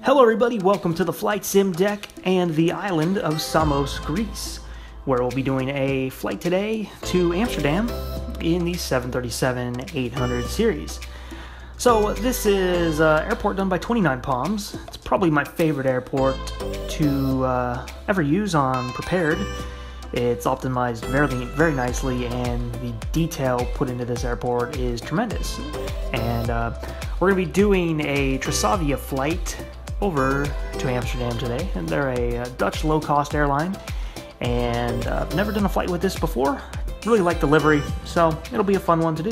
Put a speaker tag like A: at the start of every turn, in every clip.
A: Hello everybody, welcome to the flight sim deck and the island of Samos, Greece, where we'll be doing a flight today to Amsterdam in the 737-800 series. So this is an airport done by 29 Palms. It's probably my favorite airport to ever use on Prepared. It's optimized very nicely, and the detail put into this airport is tremendous. And we're going to be doing a Transavia flight over to Amsterdam today, and they're a Dutch low-cost airline, and I've never done a flight with this before. Really like the livery, so it'll be a fun one to do.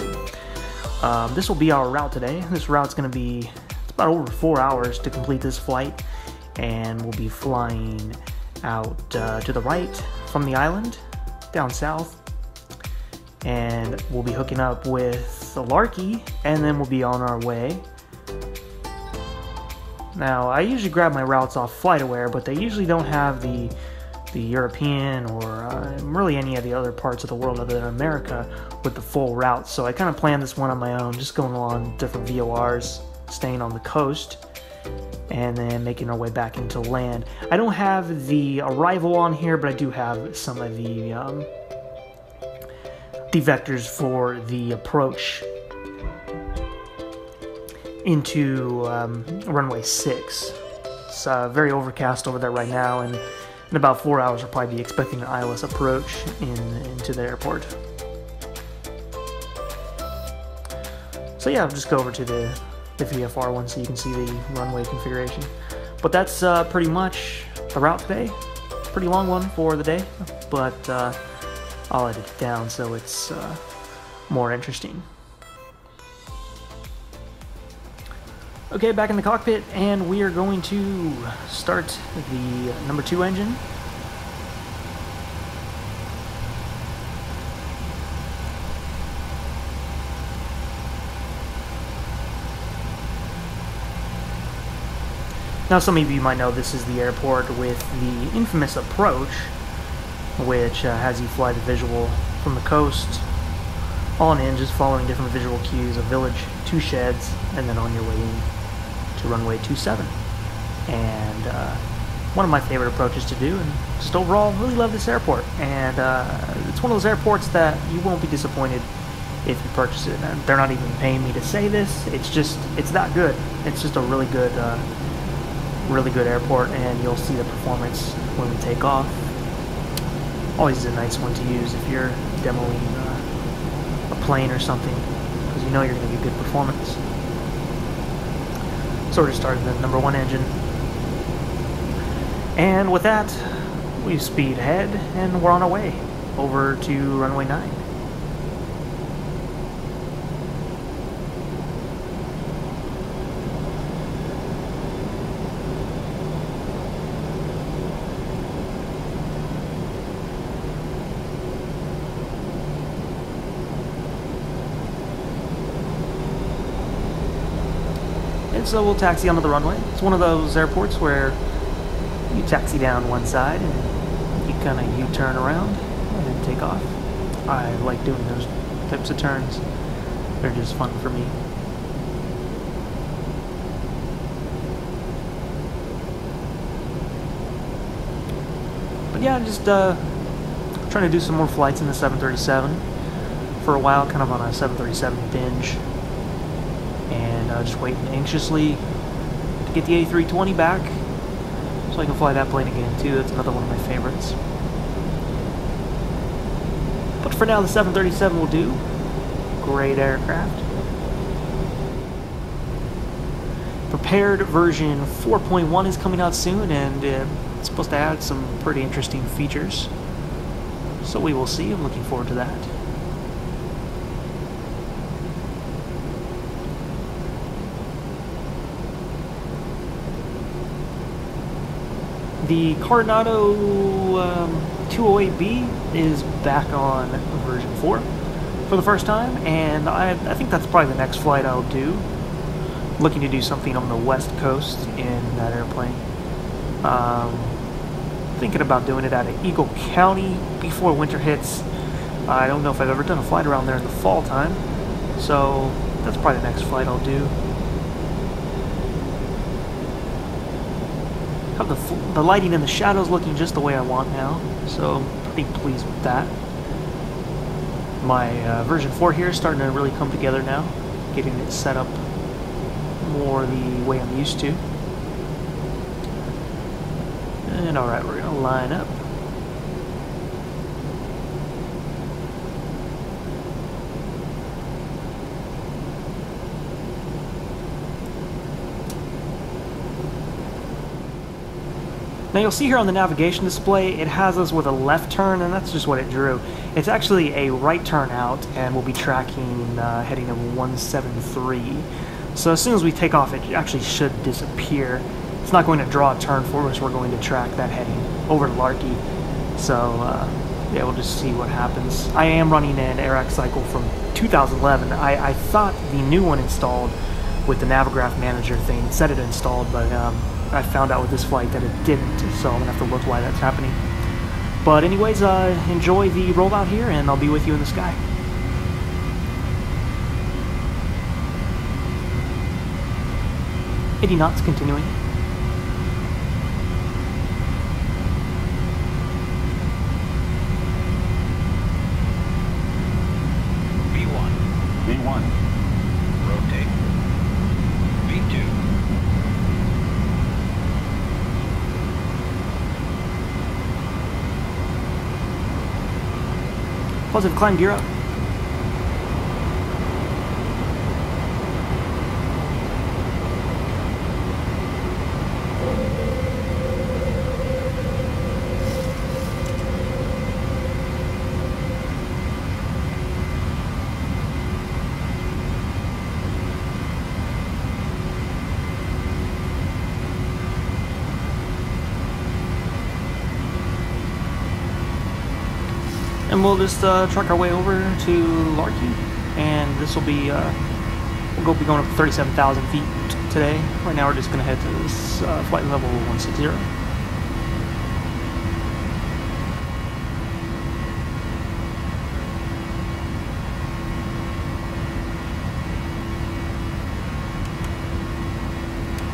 A: This will be our route today. This route's going to be about over 4 hours to complete this flight, and we'll be flying out to the right from the island, down south, and we'll be hooking up with the Larky, and then we'll be on our way. Now, I usually grab my routes off FlightAware, but they usually don't have the European or really any of the other parts of the world other than America with the full route. So I kind of planned this one on my own, just going along different VORs, staying on the coast, and then making our way back into land. I don't have the arrival on here, but I do have some of the vectors for the approach into runway 6. It's very overcast over there right now, and in about 4 hours we'll probably be expecting an ILS approach into the airport. So yeah, I'll just go over to the VFR one so you can see the runway configuration. But that's pretty much the route today. Pretty long one for the day, but I'll edit it down so it's more interesting. Okay, back in the cockpit, and we are going to start the number 2 engine. Now, some of you might know this is the airport with the infamous approach, which has you fly the visual from the coast, all on hinges, following different visual cues, a village, 2 sheds, and then on your way in to runway 27. And one of my favorite approaches to do, and just overall really love this airport. And it's one of those airports that you won't be disappointed if you purchase it. And they're not even paying me to say this, it's that good. It's just a really good airport, and you'll see the performance when we take off. Always a nice one to use if you're demoing a plane or something, because you know you're going to get good performance. So we're just starting the number 1 engine, and with that we speed ahead and we're on our way over to runway 9. So we'll taxi onto the runway. It's one of those airports where you taxi down one side and you kind of U-turn around and then take off. I like doing those types of turns. They're just fun for me. But yeah, just trying to do some more flights in the 737 for a while, kind of on a 737 binge. And just waiting anxiously to get the A320 back so I can fly that plane again too. That's another one of my favorites. But for now, the 737 will do. Great aircraft. Prepared version 4.1 is coming out soon, and it's supposed to add some pretty interesting features. So we will see. I'm looking forward to that. The Coronado 208B is back on version 4 for the first time, and I think that's probably the next flight I'll do. Looking to do something on the west coast in that airplane. Thinking about doing it out of Eagle County before winter hits. I don't know if I've ever done a flight around there in the fall time, so that's probably the next flight I'll do. Have the lighting and the shadows looking just the way I want now, so I'm pretty pleased with that. My version 4 here is starting to really come together now, getting it set up more the way I'm used to. And alright, we're going to line up. Now you'll see here on the navigation display, it has us with a left turn, and that's just what it drew. It's actually a right turn out, and we'll be tracking heading of 173. So as soon as we take off, it actually should disappear. It's not going to draw a turn for us, we're going to track that heading over to Larky. So yeah, we'll just see what happens. I am running an AirX cycle from 2011. I thought the new one installed with the Navigraph Manager thing, it said it installed, but I found out with this flight that it didn't, so I'm gonna have to look why that's happening. But anyways, enjoy the rollout here, and I'll be with you in the sky. 80 knots continuing.
B: V1.
C: V1.
B: Rotate. V2.
A: Positive climb gear up. And we'll just truck our way over to Larky, and this will be, we'll be going up to 37,000 feet today. Right now we're just going to head to this flight level 160.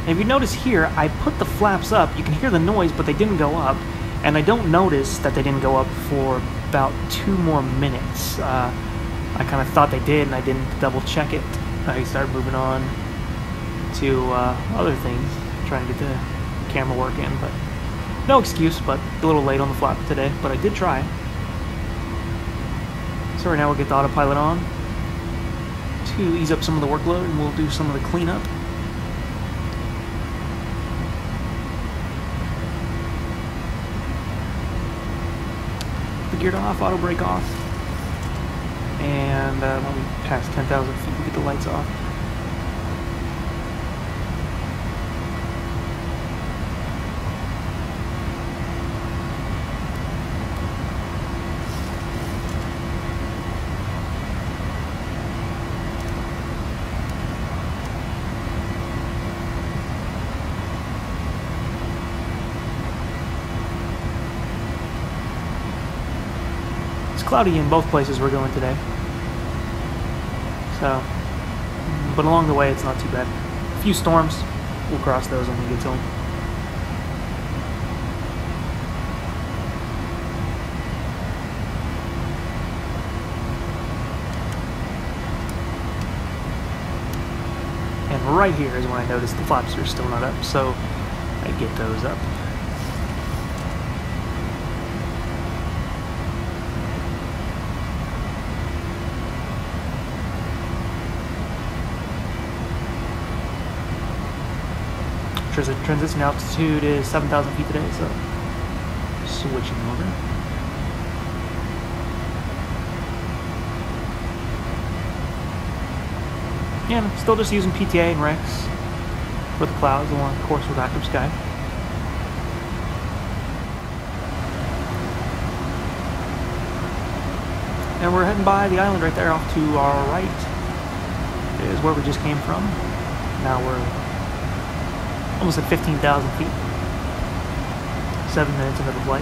A: And if you notice here, I put the flaps up. You can hear the noise, but they didn't go up. And I don't notice that they didn't go up for about 2 more minutes. I kind of thought they did, and I didn't double check it. I started moving on to other things, trying to get the camera work in, but no excuse, but a little late on the flap today, but I did try. So right now we'll get the autopilot on to ease up some of the workload, and we'll do some of the cleanup. Geared off, auto brake off, and when we pass 10,000 feet, we get the lights off. Cloudy in both places we're going today, so, but along the way it's not too bad. A few storms, we'll cross those when we get to them. And right here is when I noticed the flaps are still not up, so I get those up. Transition altitude is 7,000 feet today, so switching over. Yeah, I'm still just using PTA and Rex with the clouds along the course with active sky. And we're heading by the island right there. Off to our right is where we just came from. Now we're almost at 15,000 feet. 7 minutes into the flight.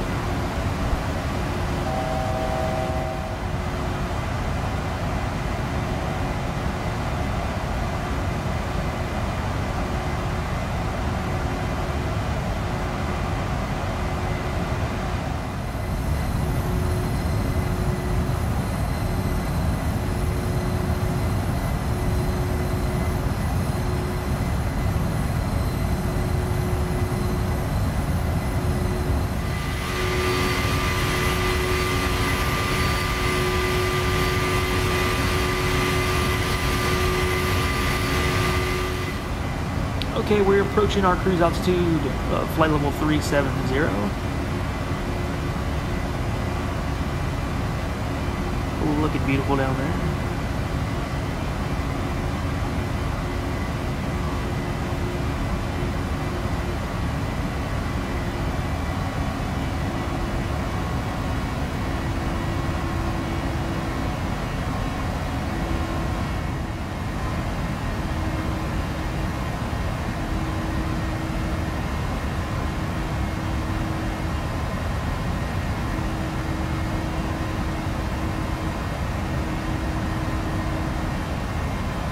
A: Okay, we're approaching our cruise altitude, flight level 370. Looking beautiful down there.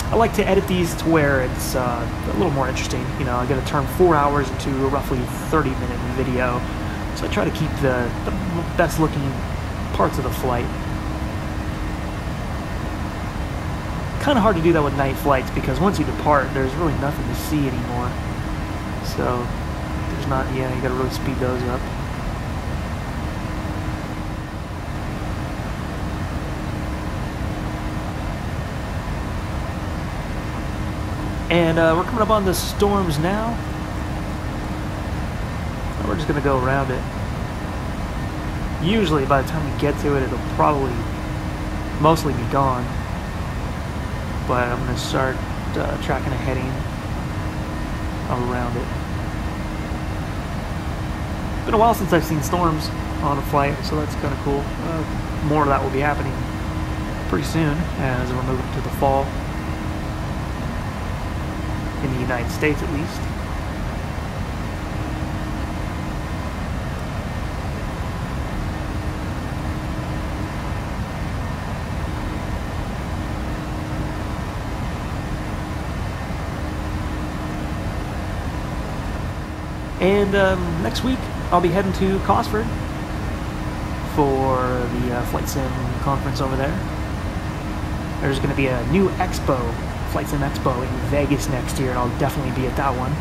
A: I like to edit these to where it's a little more interesting. You know, I got to turn 4 hours into a roughly 30-minute video, so I try to keep the best looking parts of the flight. Kind of hard to do that with night flights because once you depart, there's really nothing to see anymore. So there's not, yeah, you got to really speed those up. And we're coming up on the storms now. We're just going to go around it. Usually by the time we get to it, it'll probably mostly be gone. But I'm going to start tracking a heading around it. It's been a while since I've seen storms on a flight, so that's kind of cool. More of that will be happening pretty soon as we're moving to the fall. In the United States, at least. And next week, I'll be heading to Cosford for the Flight Sim conference over there. There's going to be a new expo, Flight Sim Expo in Vegas next year, and I'll definitely be at that one.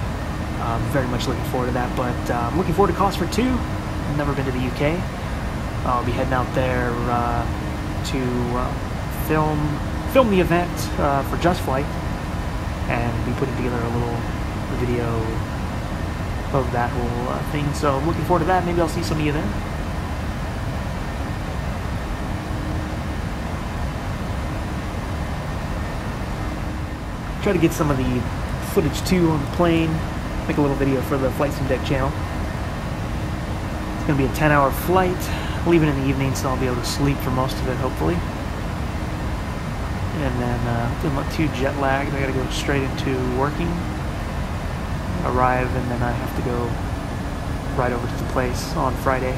A: Very much looking forward to that, but I'm looking forward to Cosford too. I've never been to the UK. I'll be heading out there to film the event for Just Flight, and be putting together a little video of that whole thing. So I'm looking forward to that. Maybe I'll see some of you there. Try to get some of the footage too on the plane, make a little video for the Flight Sim Deck channel. It's going to be a 10-hour flight, leaving in the evening, so I'll be able to sleep for most of it, hopefully. And then I'm not too jet lagged. I got to go straight into working, arrive, and then I have to go right over to the place on Friday,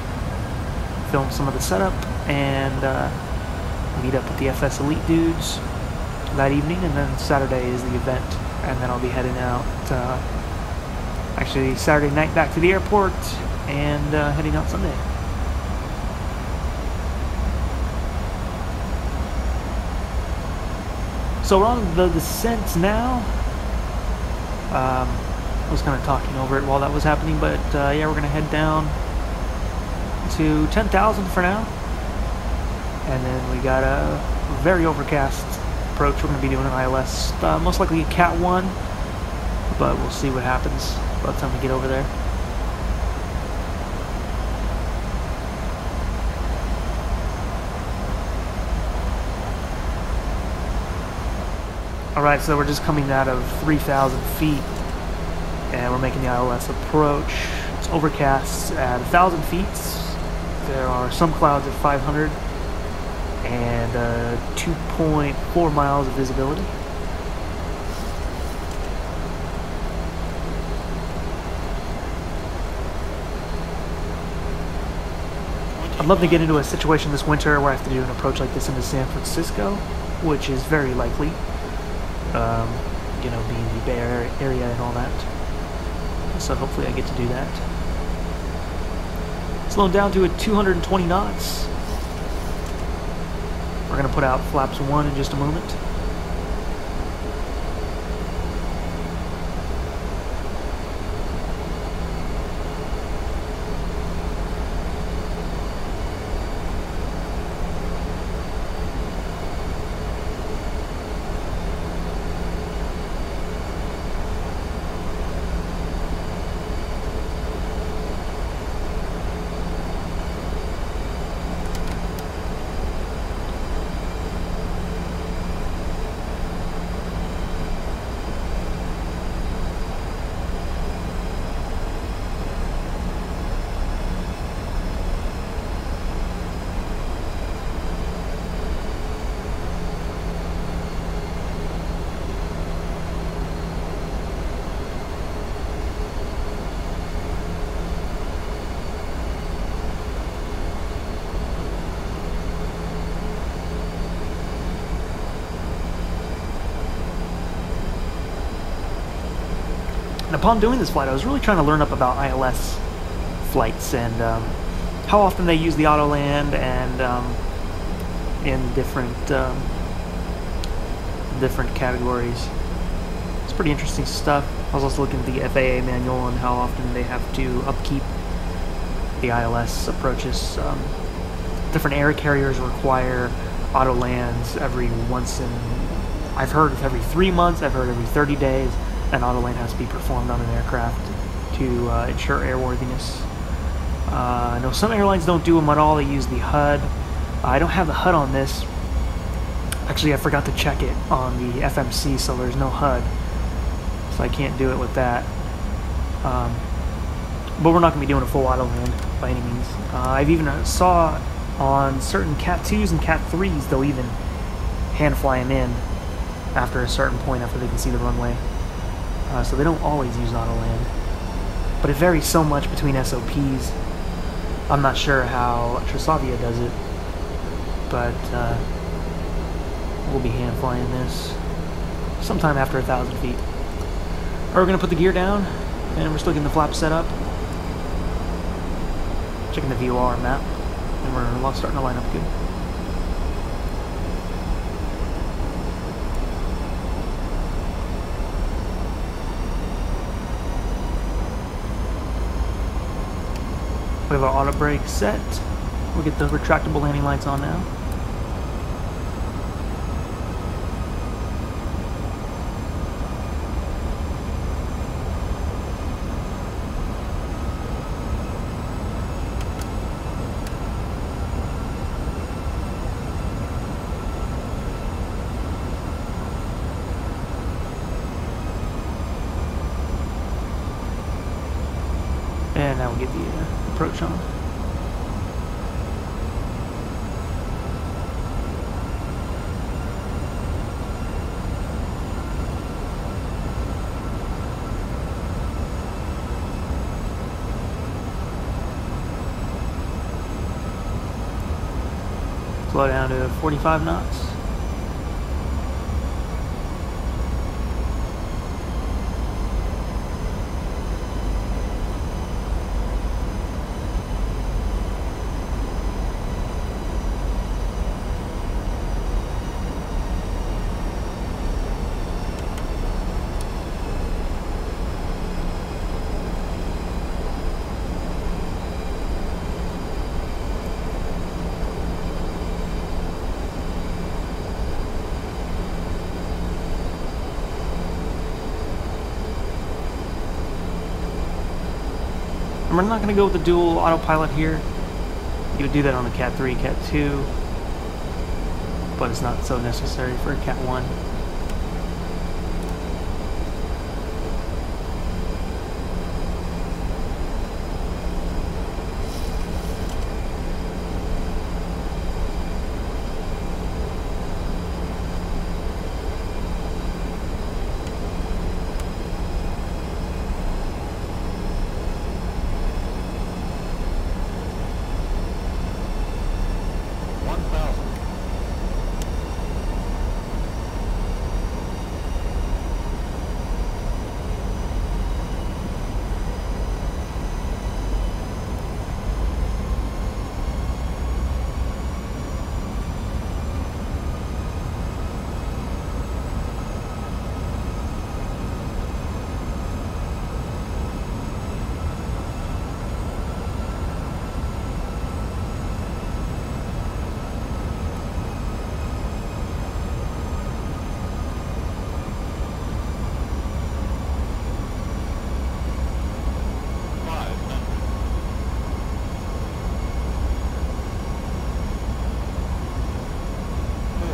A: film some of the setup, and meet up with the FSElite dudes that evening, and then Saturday is the event, and then I'll be heading out actually Saturday night back to the airport, and heading out Sunday. So we're on the descent now. I was kind of talking over it while that was happening, but yeah, we're gonna head down to 10,000 for now, and then we got a very overcast approach. We're going to be doing an ILS, most likely a Cat 1, but we'll see what happens by the time we get over there. Alright, so we're just coming out of 3,000 feet, and we're making the ILS approach. It's overcast at 1,000 feet. There are some clouds at 500. And 2.4 miles of visibility. I'd love to get into a situation this winter where I have to do an approach like this into San Francisco, which is very likely, you know, being the Bay Area and all that. So hopefully I get to do that. Slowing down to 220 knots. We're going to put out flaps 1 in just a moment. And upon doing this flight, I was really trying to learn up about ILS flights and how often they use the auto land and in different categories. It's pretty interesting stuff. I was also looking at the FAA manual on how often they have to upkeep the ILS approaches. Different air carriers require auto lands every once in, I've heard every 3 months, I've heard every 30 days, an auto land has to be performed on an aircraft to ensure airworthiness. I know some airlines don't do them at all, they use the HUD. I don't have the HUD on this. Actually, I forgot to check it on the FMC, so there's no HUD. So I can't do it with that. But we're not going to be doing a full auto land by any means. I've even saw on certain Cat 2s and Cat 3s, they'll even hand fly them in after a certain point, after they can see the runway. So they don't always use auto land. But it varies so much between SOPs. I'm not sure how Trisavia does it, but we'll be hand flying this sometime after 1,000 feet. Alright, we're going to put the gear down, and we're still getting the flaps set up. Checking the VOR map, and we're starting to line up good. We have our auto brake set. We'll get the retractable landing lights on now. And now we'll get the approach on. Slow down to 45 knots. We're not going to go with the dual autopilot here. You would do that on a Cat 3, Cat 2, but it's not so necessary for a Cat 1.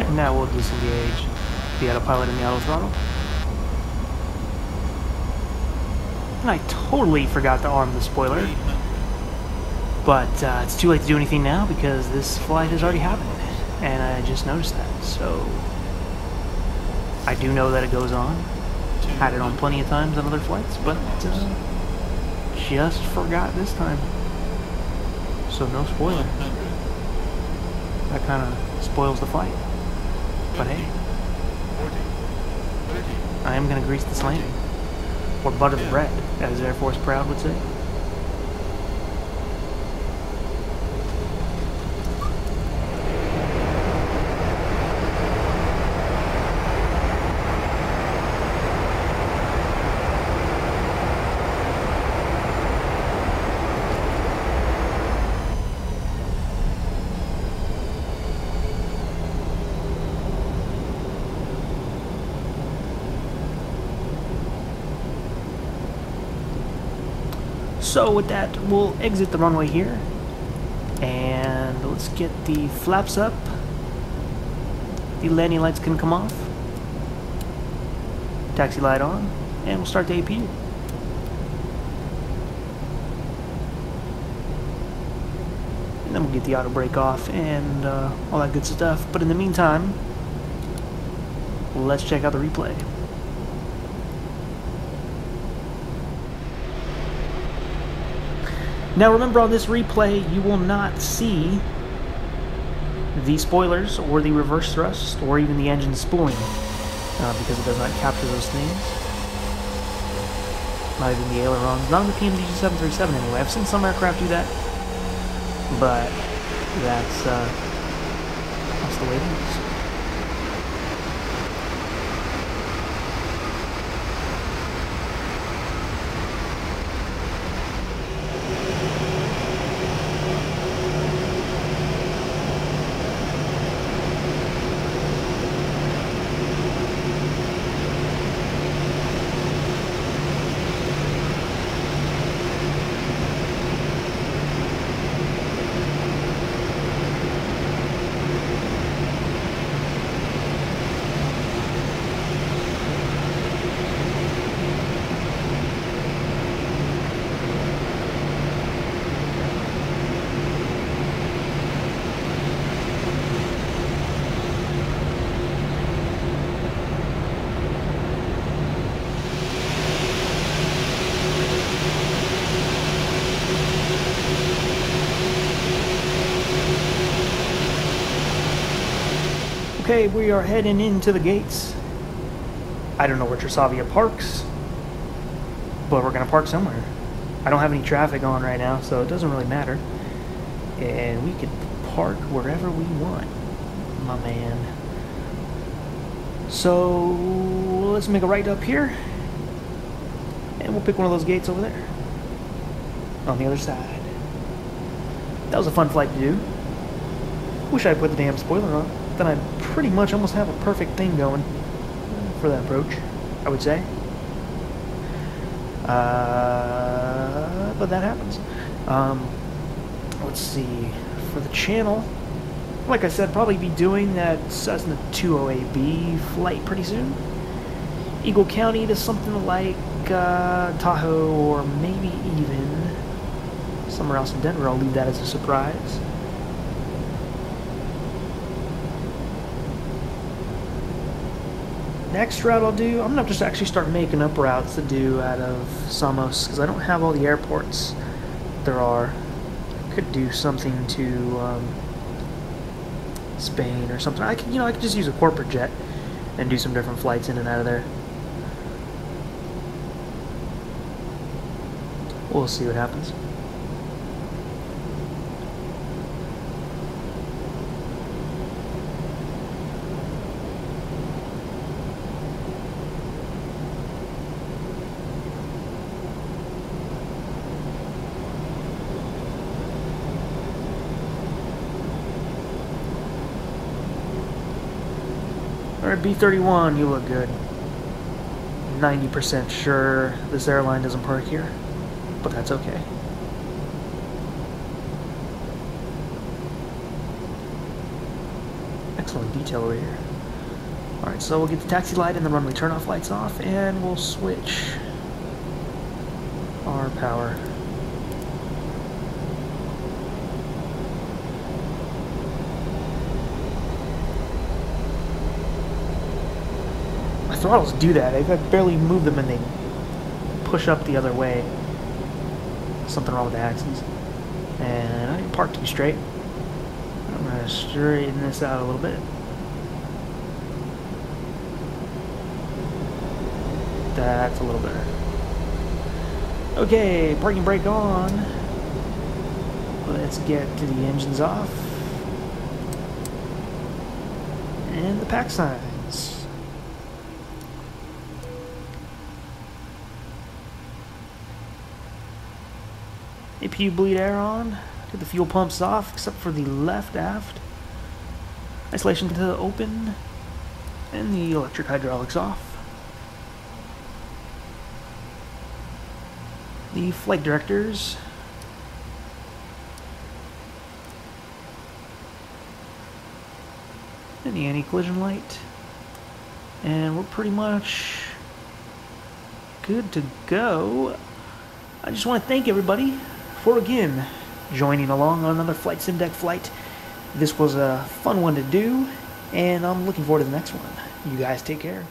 A: And now we'll disengage the autopilot and the auto throttle. And I totally forgot to arm the spoiler. But it's too late to do anything now because this flight has already happened. And I just noticed that. So I do know that it goes on. Had it on plenty of times on other flights, but just forgot this time. So no spoiler. That kind of spoils the flight. But hey, I am going to grease this landing. Or butter the bread, as Air Force Proud would say. So with that, we'll exit the runway here, and let's get the flaps up. The landing lights can come off. Taxi light on, and we'll start the APU. And then we'll get the auto brake off and all that good stuff. But in the meantime, let's check out the replay. Now remember, on this replay you will not see the spoilers or the reverse thrust or even the engine spooling because it does not capture those things. Not even the ailerons, not on the PMDG 737 anyway. I've seen some aircraft do that, but that's the way it is. Okay, we are heading into the gates. I don't know where Trasavia parks, but we're gonna park somewhere. I don't have any traffic on right now, so it doesn't really matter. And we can park wherever we want, my man. So let's make a right up here, and we'll pick one of those gates over there on the other side. That was a fun flight to do. Wish I put the damn spoiler on. Then I'd pretty much almost have a perfect thing going for that approach, I would say. But that happens. Let's see. For the channel, like I said, probably be doing that Cessna 208B flight pretty soon. Eagle County to something like Tahoe, or maybe even somewhere else in Denver. I'll leave that as a surprise. Next route I'll do, I'm going to just actually start making up routes to do out of Samos, because I don't have all the airports there are. I could do something to Spain or something. I could just use a corporate jet and do some different flights in and out of there. We'll see what happens. Alright, B-31, you look good. 90% sure this airline doesn't park here, but that's okay. Excellent detail over here. Alright, so we'll get the taxi light and the runway turn-off lights off, and we'll switch our power. Throttles do that. I barely move them and they push up the other way. Something wrong with the axes. And I didn't park too straight. I'm going to straighten this out a little bit. That's a little better. Okay, parking brake on. Let's get to the engines off. And the pack signs. APU bleed air on. Get the fuel pumps off, except for the left aft. Isolation to open. And the electric hydraulics off. The flight directors. And the anti-collision light. And we're pretty much good to go. I just want to thank everybody for again joining along on another Flight Sim Deck flight. This was a fun one to do, and I'm looking forward to the next one. You guys take care.